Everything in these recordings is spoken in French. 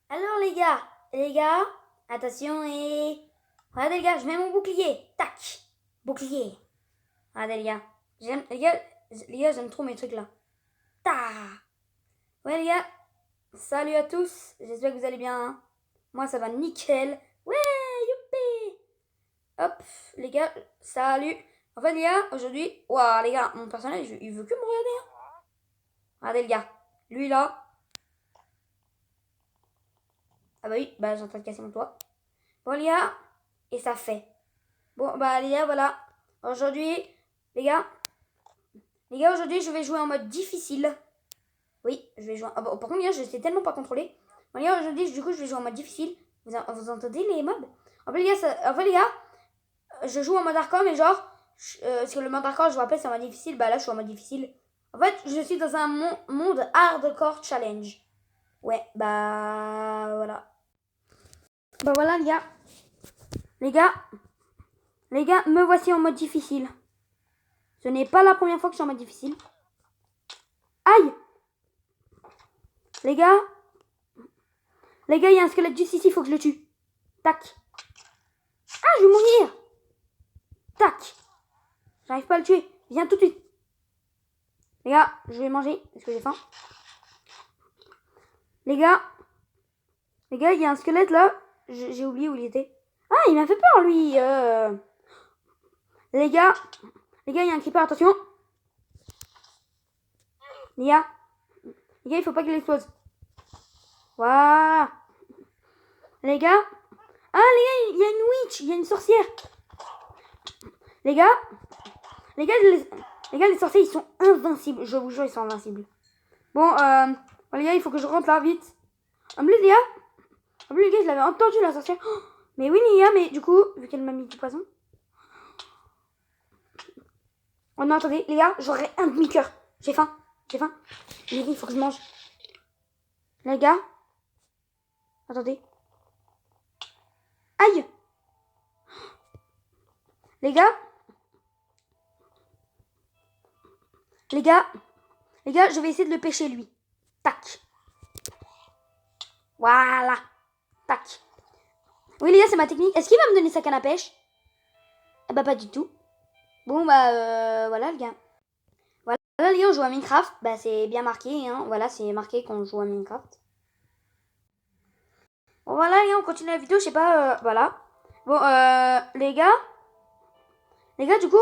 Alors les gars, attention et... Regardez les gars, je mets mon bouclier. Tac, bouclier. Regardez les gars, j'aime trop mes trucs là. Ta. Ouais les gars, salut à tous, j'espère que vous allez bien. Hein. Moi ça va nickel. Ouais, youpi. Hop, les gars, salut. En fait les gars, aujourd'hui, waouh les gars, mon personnage, il veut que me regarder. Hein. Regardez les gars, lui là. Ah bah oui, bah j'ai en train de casser mon toit. Bon les gars, et ça fait. Bon bah les gars, voilà. Aujourd'hui, les gars, aujourd'hui je vais jouer en mode difficile. Oui, je vais jouer. Ah, bon, par contre les gars, je sais tellement pas contrôler. Bon les gars, aujourd'hui du coup je vais jouer en mode difficile. Vous entendez les mobs? En fait les gars, je joue en mode hardcore mais genre, parce que le mode hardcore je vous rappelle c'est en mode difficile. Bah là je suis en mode difficile. En fait je suis dans un monde hardcore challenge. Ouais, bah voilà. Bah voilà les gars. Les gars, me voici en mode difficile. Ce n'est pas la première fois que je suis en mode difficile. Aïe! Les gars, il y a un squelette juste ici, il faut que je le tue. Tac. Ah, je vais mourir. Tac. J'arrive pas à le tuer. Viens tout de suite. Les gars, je vais manger parce que j'ai faim. Les gars, il y a un squelette là. J'ai oublié où il était. Ah, il m'a fait peur lui. Les gars, il y a un creeper, attention. Les gars, il faut pas qu'il explose. Waouh. Les gars, ah les gars, il y a une witch, il y a une sorcière. Les gars, les sorciers ils sont invincibles. Je vous jure, ils sont invincibles. Bon, les gars, il faut que je rentre là vite. En plus les gars, je l'avais entendu la sorcière. Oh, mais oui les gars, mais du coup, vu qu'elle m'a mis du poison. Oh non, attendez, les gars, j'aurais un demi-cœur. J'ai faim. Mais il faut que je mange. Les gars, attendez. Aïe. Les gars, je vais essayer de le pêcher lui. Tac. Voilà. Tac. Oui les gars, c'est ma technique. Est-ce qu'il va me donner sa canne à pêche? Eh bah pas du tout. Bon bah voilà les gars. Voilà les gars, on joue à Minecraft. Bah c'est bien marqué, hein. Voilà, c'est marqué qu'on joue à Minecraft. Bon voilà les gars, on continue la vidéo, je sais pas, voilà. Bon les gars, du coup,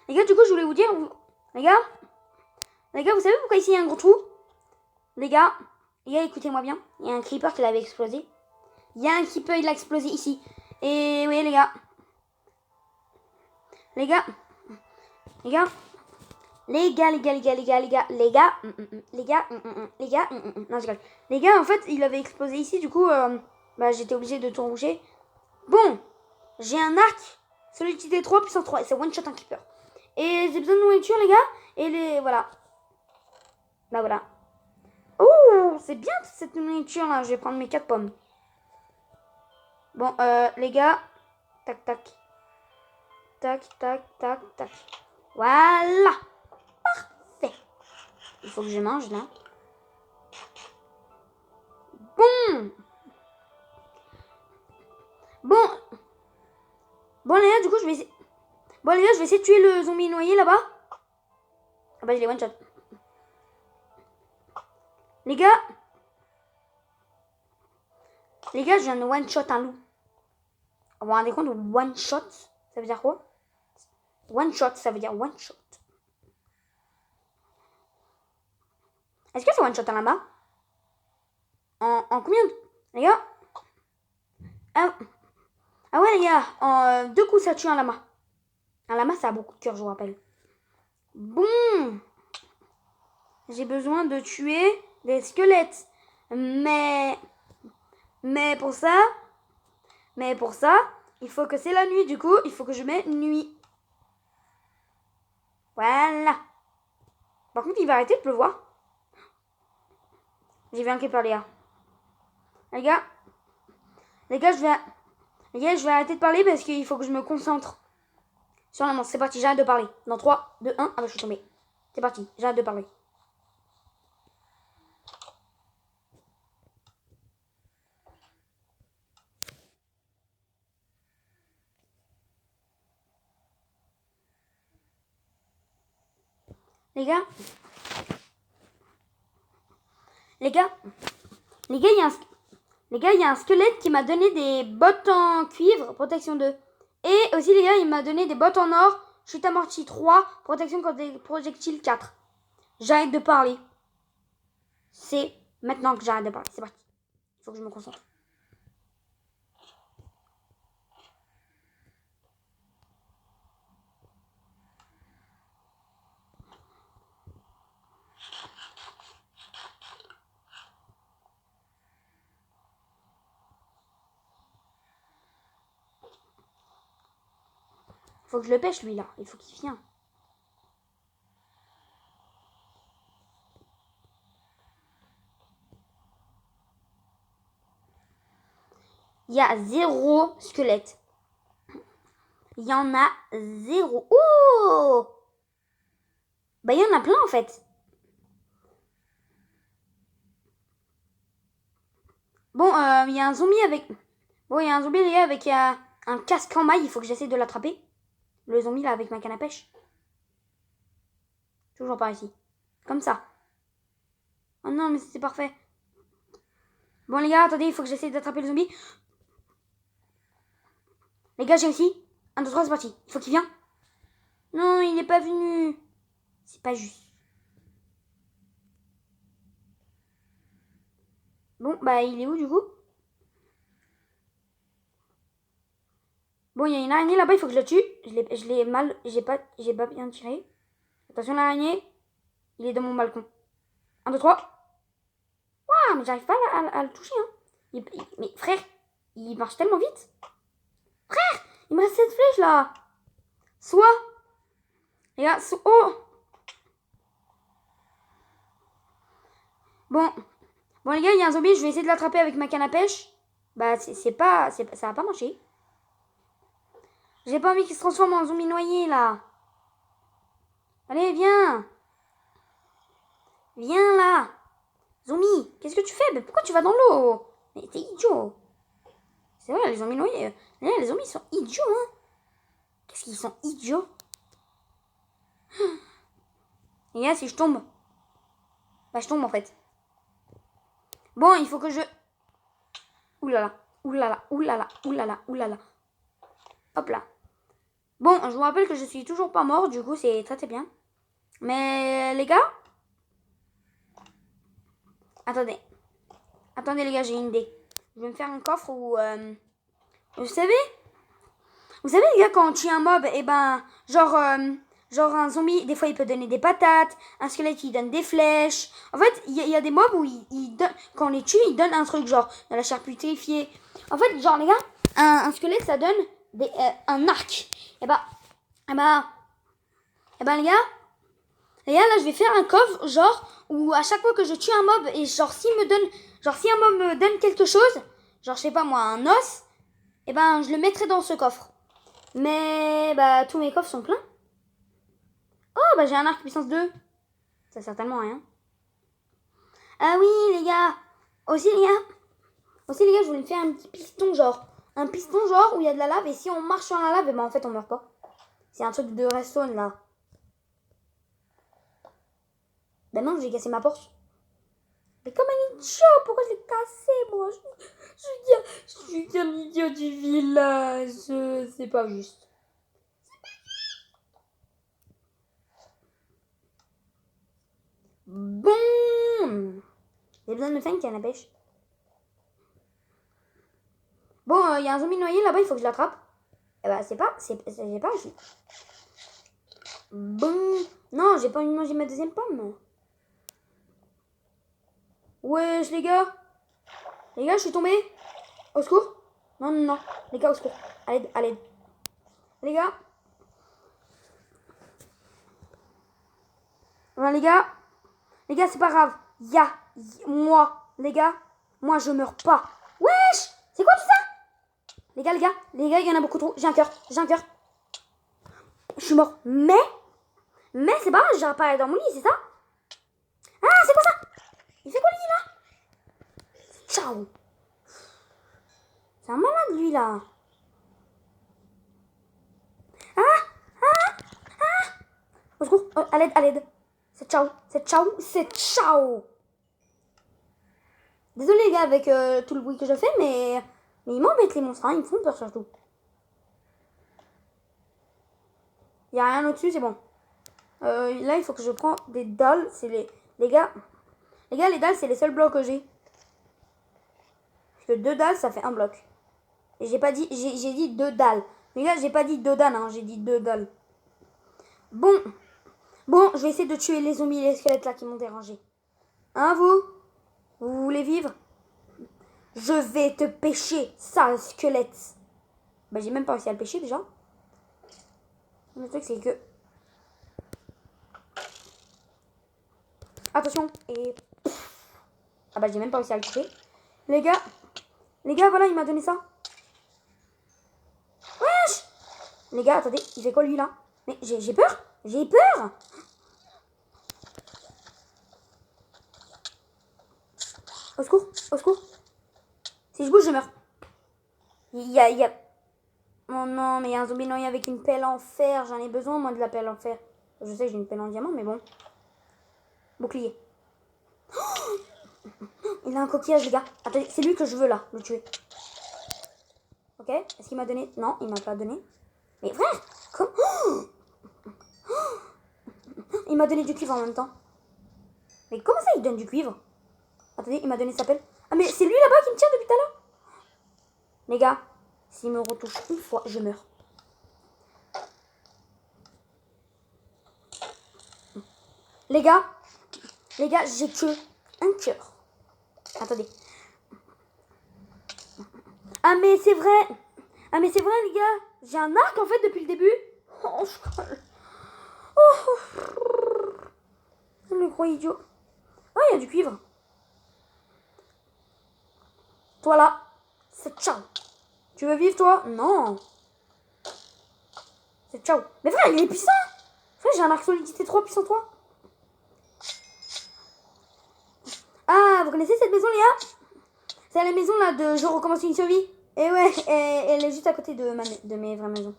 je voulais vous dire, les gars, vous savez pourquoi ici il y a un gros trou? Les gars, écoutez-moi bien. Il y a un creeper qui l'avait explosé. Il y a un creeper, il l'a explosé ici. Et oui les gars, non je rigole. Les gars, en fait, il avait explosé ici, du coup, bah j'étais obligé de tout reboucher. Bon, j'ai un arc, solidité 3, puissance 3, et c'est one shot un creeper. Et j'ai besoin de nourriture les gars, et voilà. Bah voilà. Oh, c'est bien cette nourriture là, je vais prendre mes 4 pommes. Bon, les gars, tac tac. Voilà. Parfait. Il faut que je mange là. Bon les gars, du coup je vais essayer. Bon les gars, je vais essayer de tuer le zombie noyé là-bas. Ah bah je l'ai one shot. Les gars, je viens de one shot un loup. Vous vous rendez compte, one shot, ça veut dire quoi? One shot, ça veut dire one shot. Est-ce que c'est one shot un lama? En combien de... Les gars, ah ouais les gars, en 2 coups ça tue un lama. Un lama ça a beaucoup de cœur, je vous rappelle. Bon, j'ai besoin de tuer des squelettes. Mais pour ça, il faut que c'est la nuit. Du coup, il faut que je mette nuit. Voilà. Par contre, il va arrêter de pleuvoir. J'ai vu un creeper, les gars. Les gars, je vais arrêter de parler parce qu'il faut que je me concentre sur l'annonce. C'est parti, j'arrête de parler. Dans 3, 2, 1. Ah bah je suis tombée. C'est parti, j'arrête de parler. Les gars. Les gars, il y a un squelette qui m'a donné des bottes en cuivre, protection 2. Et aussi, les gars, il m'a donné des bottes en or, chute amortie 3, protection contre des projectiles 4. J'arrête de parler. C'est maintenant que j'arrête de parler. C'est parti. Il faut que je me concentre. Faut que je le pêche, lui, là. Il faut qu'il vienne. Il y a 0 squelette. Il y en a 0. Oh! Bah, il y en a plein, en fait. Bon, il y a un zombie avec... Bon, il y a un zombie, les gars, avec un casque en maille. Il faut que j'essaie de l'attraper. Le zombie, là, avec ma canne à pêche. Toujours par ici. Comme ça. Oh non, mais c'est parfait. Bon, les gars, attendez, il faut que j'essaie d'attraper le zombie. Les gars, j'ai réussi. 1, 2, 3, c'est parti. Il faut qu'il vienne. Non, il n'est pas venu. C'est pas juste. Bon, bah, il est où, du coup? Bon, il y a une araignée là-bas, il faut que je la tue. Je l'ai mal... J'ai pas bien tiré. Attention, l'araignée. Il est dans mon balcon. 1, 2, 3. Waouh, mais j'arrive pas à le toucher, hein. Mais frère, il marche tellement vite. Frère, il me reste cette flèche, là. Soit... Les gars, oh! Bon, les gars, il y a un zombie, je vais essayer de l'attraper avec ma canne à pêche. Bah, ça va pas marcher. J'ai pas envie qu'il se transforme en zombie noyé, là. Allez, viens. Viens, là. Zombie, qu'est-ce que tu fais? Mais pourquoi tu vas dans l'eau? Mais t'es idiot. C'est vrai, les zombies noyés. Les zombies sont idiots, hein. Qu'est-ce qu'ils sont idiots? Les gars, si je tombe... Bah, je tombe, en fait. Bon, il faut que je... Oulala, oulala, oulala, oulala, oulala. Hop là. Bon, je vous rappelle que je suis toujours pas mort, du coup, c'est très très bien. Mais, les gars... Attendez, les gars, j'ai une idée. Je vais me faire un coffre où... Vous savez, les gars, quand on tue un mob, et ben, genre un zombie, des fois, il peut donner des patates. Un squelette, il donne des flèches. En fait, il y a des mobs où quand on les tue, ils donnent un truc, genre de la chair putréfiée. En fait, genre, les gars, un squelette, ça donne un arc. Et ben, les gars, là, je vais faire un coffre, genre, où à chaque fois que je tue un mob, et genre, si un mob me donne quelque chose, genre, je sais pas moi, un os, et ben, je le mettrai dans ce coffre. Mais, bah, tous mes coffres sont pleins. Oh, bah, j'ai un arc puissance 2. Ça sert tellement à rien. Ah oui, les gars. Aussi, les gars, je voulais me faire un petit piston, genre. Un piston, genre, où il y a de la lave, et si on marche sur la lave, et ben, en fait, on meurt pas. C'est un truc de redstone, là. Ben non, j'ai cassé ma Porsche. Mais comme un idiot, pourquoi je l'ai cassé, moi? Je suis un idiot du village. C'est pas juste. Bon. J'ai besoin de me faire une canne à pêche. Bon, il y a un zombie noyé là-bas, il faut que je l'attrape. Eh bah, c'est pas. Bon. Non, j'ai pas envie de manger ma deuxième pomme. Wesh, les gars. Les gars, je suis tombée. Au secours. Non, non, non. Les gars, au secours. À l'aide. Les gars. Ouais, les gars, c'est pas grave. Moi, les gars, moi, je meurs pas. Wesh, c'est quoi tout ça? Les gars, il y en a beaucoup trop. J'ai un cœur. Je suis mort. Mais c'est pas grave, j'ai réparé dans mon lit, c'est ça? Ah, c'est quoi ça? Il fait quoi, lui, là? Ciao. C'est un malade, lui, là. Au secours, à l'aide. C'est ciao. C'est ciao. C'est ciao. Désolé les gars avec tout le bruit que je fais, mais ils m'embêtent les monstres, hein, ils me font peur surtout. Il n'y a rien au-dessus, c'est bon. Là, il faut que je prends des dalles. C'est les gars, les dalles, c'est les seuls blocs que j'ai. Parce que 2 dalles, ça fait un bloc. Et j'ai pas dit, j'ai dit 2 dalles. Les gars, j'ai pas dit 2 dalles, hein, j'ai dit 2 dalles. Bon, je vais essayer de tuer les zombies et les squelettes là qui m'ont dérangé. Hein, vous voulez vivre? Je vais te pêcher, sale squelette. Bah, j'ai même pas réussi à le pêcher déjà. Le truc, c'est que... Attention. Et... Ah bah, j'ai même pas réussi à le tuer. Les gars, voilà, il m'a donné ça. Wesh! Les gars, attendez, il fait quoi lui là? Mais j'ai peur. J'ai peur. Au secours, au secours. Si je bouge, je meurs. Il y a... Oh non, mais il y a un zombie noyé avec une pelle en fer. J'en ai besoin, moi, de la pelle en fer. Je sais que j'ai une pelle en diamant, mais bon. Bouclier. Oh, il a un coquillage, les gars. Attendez, c'est lui que je veux, là, le tuer. Ok, est-ce qu'il m'a donné... Non, il m'a pas donné. Mais frère, comment... Il m'a donné du cuivre en même temps. Mais comment ça, il donne du cuivre? Attendez, il m'a donné sa pelle. Ah, mais c'est lui là-bas qui me tire depuis tout à l'heure. Les gars, s'il me retouche une fois, je meurs. Les gars, j'ai que un cœur. Attendez. Ah, mais c'est vrai. Les gars. J'ai un arc, en fait, depuis le début. Oh, je colle. Oh, je me crois idiot. Oh, il y a du cuivre. Toi, là, c'est ciao. Tu veux vivre, toi? Non. C'est ciao. Mais frère, il est puissant. Frère, j'ai un arc solidité 3 puissant, toi. Ah, vous connaissez cette maison, Léa? C'est la maison, là, de Je recommence une survie. Et ouais, elle est juste à côté de mes vraies maisons.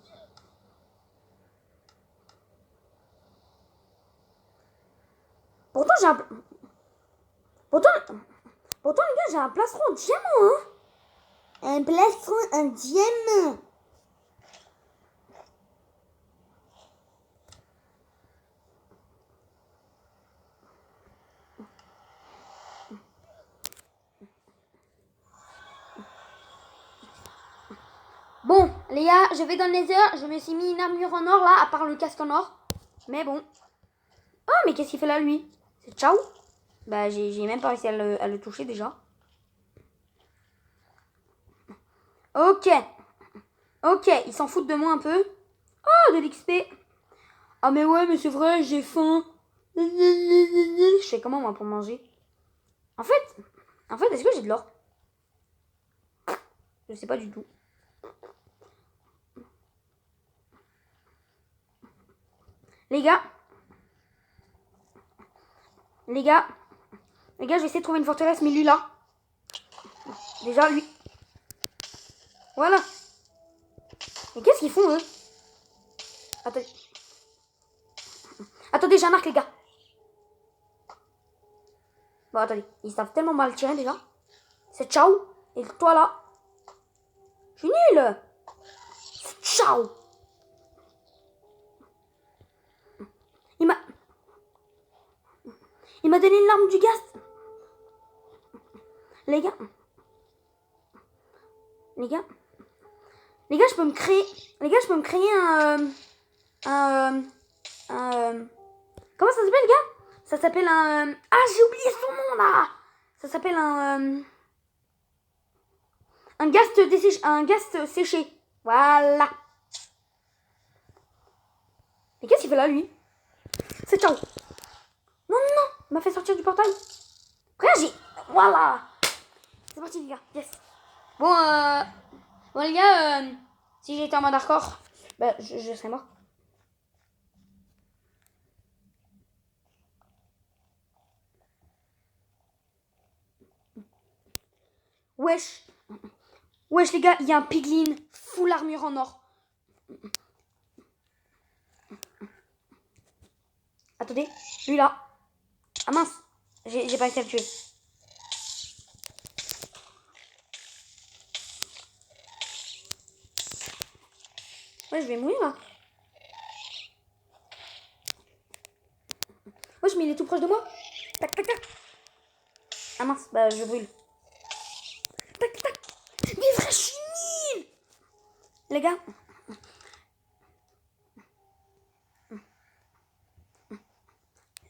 Pourtant, Pourtant, les gars, j'ai un plastron en diamant, hein. Un plastron en diamant. Bon, les gars, je vais dans le nether. Je me suis mis une armure en or, là, à part le casque en or. Mais bon. Oh, mais qu'est-ce qu'il fait là, lui? C'est ciao. Bah, j'ai même pas réussi à le toucher, déjà. Ok, ils s'en foutent de moi un peu. Oh, de l'XP. Ah, mais ouais, mais c'est vrai, j'ai faim. Je fais comment, moi, pour manger? En fait, est-ce que j'ai de l'or? Je sais pas du tout. Les gars, je vais essayer de trouver une forteresse, mais lui, là. Déjà, lui. Voilà. Mais qu'est-ce qu'ils font, eux? Attendez, j'ai un arc, les gars. Bon, attendez. Ils savent tellement mal tirer, déjà. C'est ciao. Et toi, là. Je suis nul. C'est ciao. Il m'a donné l'arme du gaz. Les gars, je peux me créer... Comment ça s'appelle, les gars? Ça s'appelle un... Ah, j'ai oublié son nom, là. Ça s'appelle un gast séché. Voilà. Mais qu'est-ce qu'il fait là, lui? C'est ciao. Non, il m'a fait sortir du portail. Frère, voilà. C'est parti, les gars. Yes. Bon, les gars, si j'étais en mode hardcore, bah, je serais mort. Wesh, les gars, il y a un piglin full armure en or. Attendez, lui là. Ah mince, j'ai pas réussi à le tuer. Ouais, je vais mourir là. Wesh, mais il est tout proche de moi. Tac, tac, tac. Ah mince, bah je brûle. Tac, tac. Mais vrai, je suis nul. Les gars.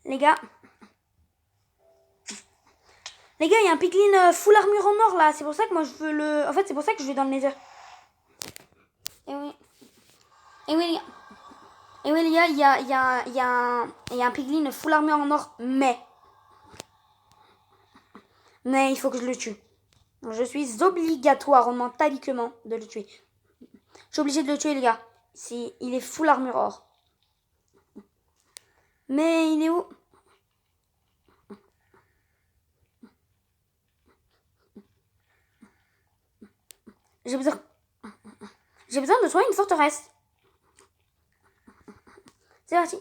Les gars. Les gars, il y a un piglin full armure en or là. C'est pour ça que moi je veux le... En fait, c'est pour ça que je vais dans le nether. Et oui. Et oui, les gars. Et oui, les gars, il y a un piglin full armure en or. Mais il faut que je le tue. Je suis obligatoirement, taliquement, de le tuer. Je suis obligé de le tuer, les gars. Si il est full armure or. Mais il est où? J'ai besoin... J'ai besoin de trouver une forteresse. C'est parti.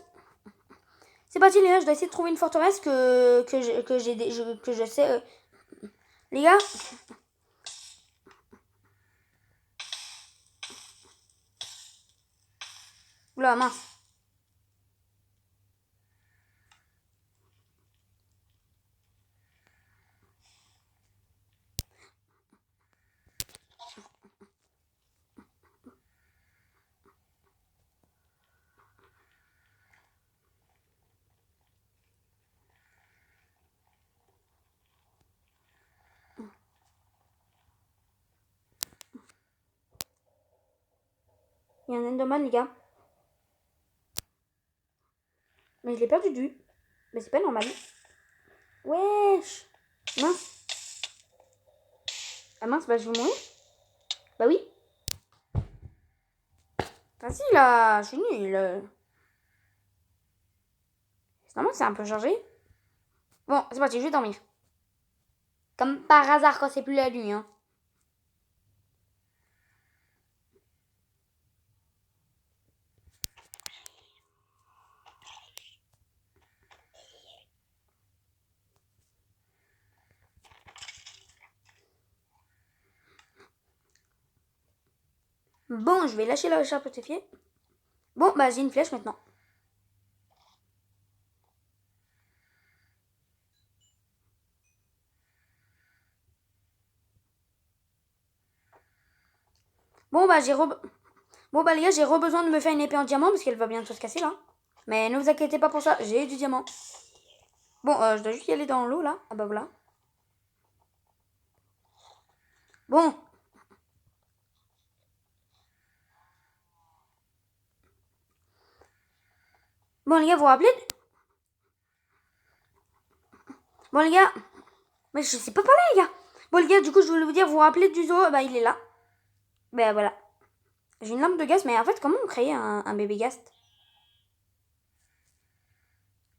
C'est parti, les gars. Je dois essayer de trouver une forteresse que je sais... Les gars. Oula, mince. Il y a un Enderman, les gars. Mais je l'ai perdu de vue. Mais c'est pas normal. Wesh. Mince. Ah mince, bah je vais mourir. Bah oui. Vas-y là, je suis nulle. C'est normal, c'est un peu chargé. Bon, c'est parti, je vais dormir. Comme par hasard quand c'est plus la nuit, hein. Bon, je vais lâcher la charge pétrifiée. Bon, bah j'ai une flèche maintenant. Bon, bah Bon, bah les gars, j'ai besoin de me faire une épée en diamant parce qu'elle va bientôt se casser là. Mais ne vous inquiétez pas pour ça, j'ai du diamant. Bon, je dois juste y aller dans l'eau là. Ah bah voilà. Bon. Bon les gars, vous vous rappelez? Bon les gars. Mais je sais pas parler les gars. Bon les gars, du coup, je voulais vous dire, vous vous rappelez du zoo? Bah il est là. Bah voilà. J'ai une lampe de gaz, mais en fait, comment on crée un bébé gast?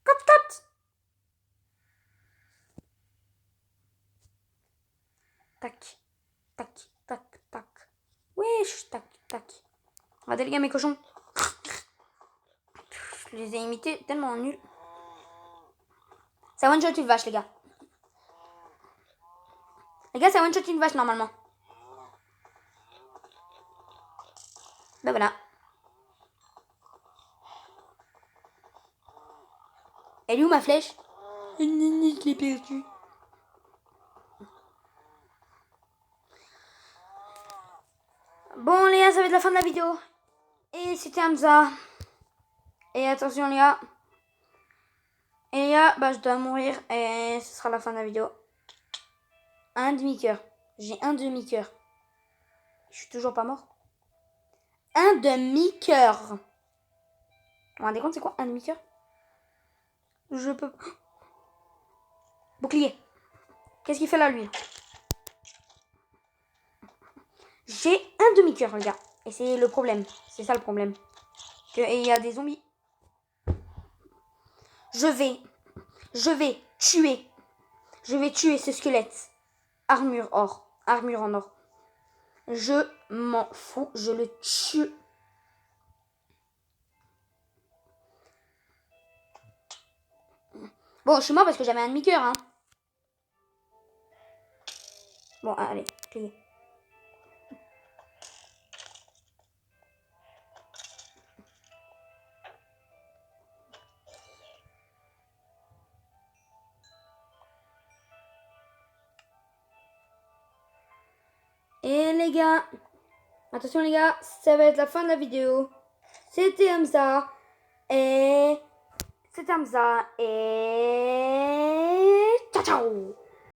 Cote, cote. Tac. Tac, tac, tac. Wesh, tac, tac. Regardez les gars, mes cochons. Je les ai imités tellement nuls. Ça one shot une vache, les gars. Les gars, ça one shot une vache normalement. Ben voilà. Elle est où ma flèche? Je l'ai perdue. Bon, les gars, ça va être la fin de la vidéo. Et c'était Hamza. Et attention, les gars. Et les gars, bah, je dois mourir. Et ce sera la fin de la vidéo. Un demi-cœur. J'ai un demi-cœur. Je suis toujours pas mort. Un demi-cœur. Vous vous rendez compte, c'est quoi un demi-cœur? Je peux. Bouclier. Qu'est-ce qu'il fait là, lui? J'ai un demi-cœur, les gars. Et c'est le problème. C'est ça le problème. Et il y a des zombies. Je vais tuer. Je vais tuer ce squelette. Armure or. Armure en or. Je m'en fous. Je le tue. Bon, je suis mort parce que j'avais un demi-cœur, hein. Bon, allez, cliquez. Et les gars, attention les gars, ça va être la fin de la vidéo. C'était Hamza. Et... C'était Hamza. Et... Ciao ciao.